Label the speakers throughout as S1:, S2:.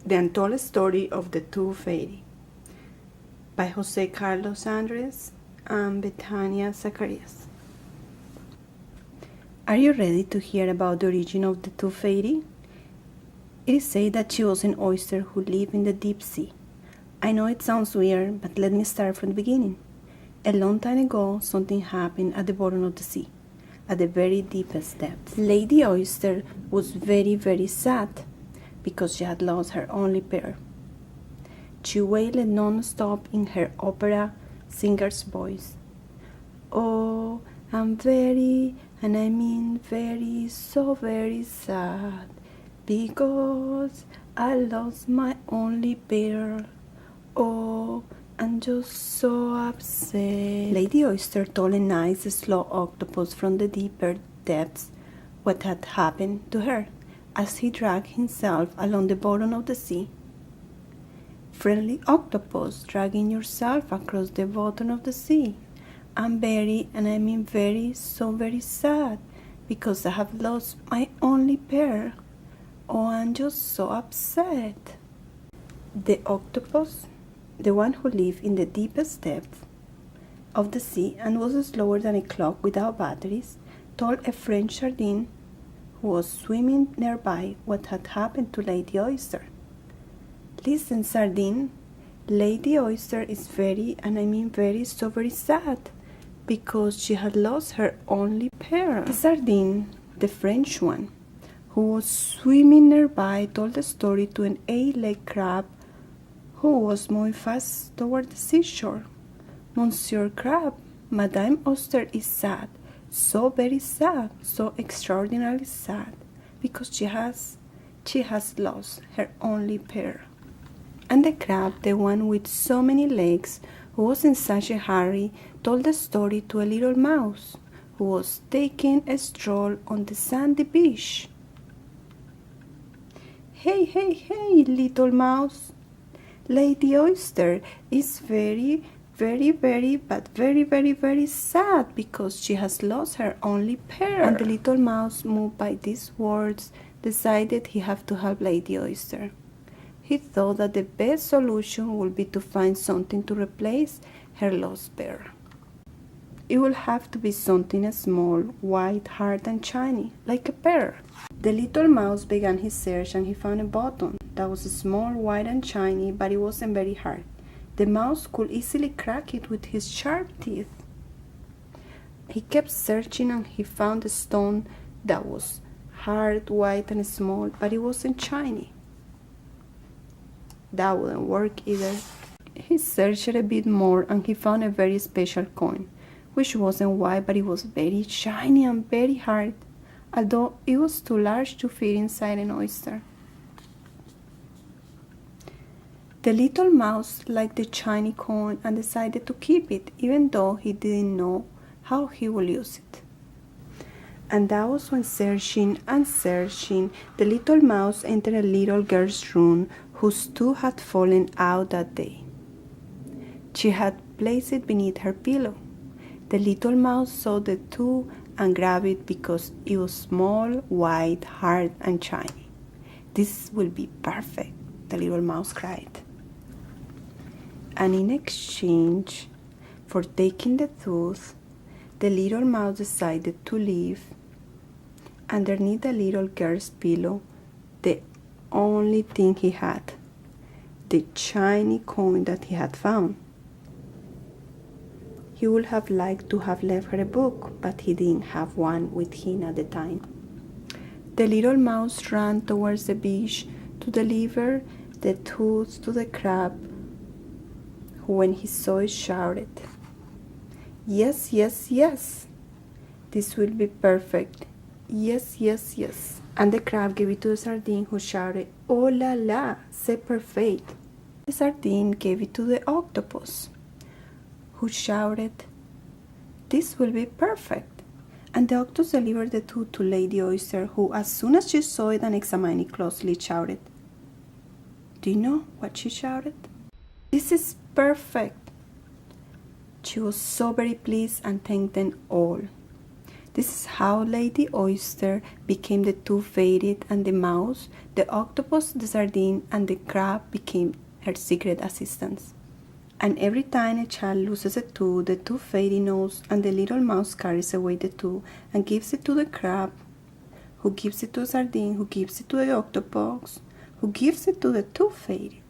S1: The Untold Story of the Two Fairy by Jose Carlos Andres and Betania Zacarias. Are you ready to hear about the origin of the Two Fairy? It is said that she was an oyster who lived in the deep sea. I know it sounds weird, but let me start from the beginning. A long time ago, something happened at the bottom of the sea, at the very deepest depths. Lady Oyster was very, very sad because she had lost her only pair. She wailed non-stop in her opera singer's voice. Oh, I'm very, and I mean very, so very sad, because I lost my only pair. Oh, I'm just so upset. Lady Oyster told a nice, slow octopus from the deeper depths what had happened to her as he dragged himself along the bottom of the sea. Friendly octopus, dragging yourself across the bottom of the sea. I'm very, and I mean very, so very sad, because I have lost my only pair. Oh, I'm just so upset. The octopus, the one who lived in the deepest depths of the sea and was slower than a clock without batteries, told a French sardine who was swimming nearby what had happened to Lady Oyster. Listen, Sardine, Lady Oyster is very, and I mean very, so very sad, because she had lost her only pair. The Sardine, the French one, who was swimming nearby, told the story to an 8-legged crab who was moving fast toward the seashore. Monsieur Crab, Madame Oyster is sad, so very sad, so extraordinarily sad, because she has lost her only pair. And the crab, the one with so many legs, who was in such a hurry, told the story to a little mouse, who was taking a stroll on the sandy beach. Hey, hey, hey, little mouse! Lady Oyster is very, very, very, but very, very, very sad because she has lost her only pair. And the little mouse, moved by these words, decided he had to help Lady Oyster. He thought that the best solution would be to find something to replace her lost pair. It will have to be something small, white, hard, and shiny, like a pear. The little mouse began his search and he found a button that was small, white, and shiny, but it wasn't very hard. The mouse could easily crack it with his sharp teeth. He kept searching and he found a stone that was hard, white, and small, but it wasn't shiny. That wouldn't work either. He searched a bit more and he found a very special coin, which wasn't white, but it was very shiny and very hard, although it was too large to fit inside an oyster. The little mouse liked the shiny coin and decided to keep it, even though he didn't know how he would use it. And that was when, searching and searching, the little mouse entered a little girl's room whose tooth had fallen out that day. She had placed it beneath her pillow. The little mouse saw the tooth and grabbed it because it was small, white, hard, and shiny. This will be perfect, the little mouse cried. And in exchange for taking the tooth, the little mouse decided to leave underneath the little girl's pillow the only thing he had, the shiny coin that he had found. He would have liked to have left her a book, but he didn't have one with him at the time. The little mouse ran towards the beach to deliver the tooth to the crab, who, when he saw it, shouted, "Yes, yes, yes! This will be perfect! Yes, yes, yes!" And the crab gave it to the sardine, who shouted, "Oh la la, c'est parfait!" The sardine gave it to the octopus, who shouted, "This will be perfect!" And the octopus delivered the tooth to Lady Oyster, who, as soon as she saw it and examined it closely, shouted. Do you know what she shouted? "This is perfect!" She was so very pleased and thanked them all. This is how Lady Oyster became the tooth fairy, and the mouse, the octopus, the sardine, and the crab became her secret assistants. And every time a child loses a tooth, the tooth fairy knows, and the little mouse carries away the tooth and gives it to the crab, who gives it to the sardine, who gives it to the octopus, who gives it to the tooth fairy.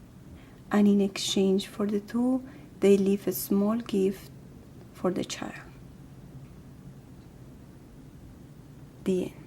S1: And in exchange for the tooth, they leave a small gift for the child. The end.